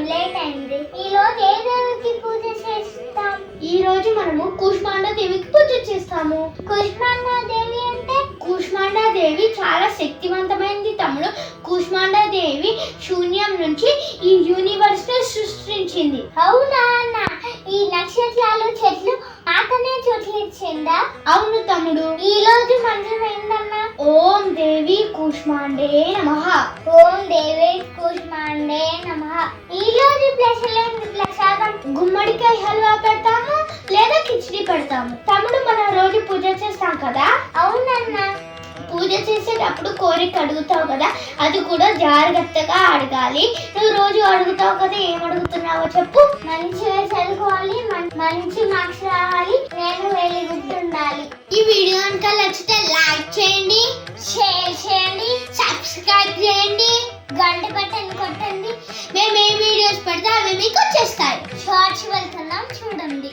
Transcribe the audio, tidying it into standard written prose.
Late అయింది. ఈ రోజు ఏ దేవికి పూజ చేస్తాం? ఈ రోజు మనము కూష్మాండా దేవికి పూజ చేస్తాము. కుష్మాండా దేవి అంటే? కూష్మాండా దేవి చాలా శక్తివంతమైనది తమ్ముడు. కూష్మాండా దేవి శూన్యం నుంచి ఈ యూనివర్స్ ని సృష్టించింది. అవునా అన్న? ఈ నక్షత్రాలు చెట్లు మాటనే చోట్లిచ్చిందా? అవును తమ్ముడు. ఈ రోజు మంత్రం ఏంటన్నా? ఓం దేవి కూష్మాండే నమః. ఓం దేవి కుష్మాండే నమః. ఈ రోజు ప్రసాదం గుమ్మడికాయ హల్వా పెడతాము లేదా కిచిడి పెడతాము. తమ్ముడు మనం రోజు పూజ చేస్తాం కదా. అవునన్నా. పూజ చేసేటప్పుడు కోరిక అడుగుతావు కదా, అది కూడా జాగ్రత్తగా అడగాలి. నువ్వు రోజు అడుగుతావు కదా, ఏం అడుగుతున్నావో చెప్పు. మంచిగా చదువుకోవాలి, మంచి మార్క్స్ రావాలి, నేను వెళ్ళి గుర్తుండాలి. ఈ వీడియో కనుక నచ్చితే లైక్ చేయండి, షేర్ చేయండి, సబ్స్క్రైబ్ చేయండి, గంట బటన్ కొట్టండి. మేము ఏ వీడియోస్ పెడితే అవి మీకు వచ్చేస్తాయి. షార్ట్స్ వెళ్తున్నాం చూడండి.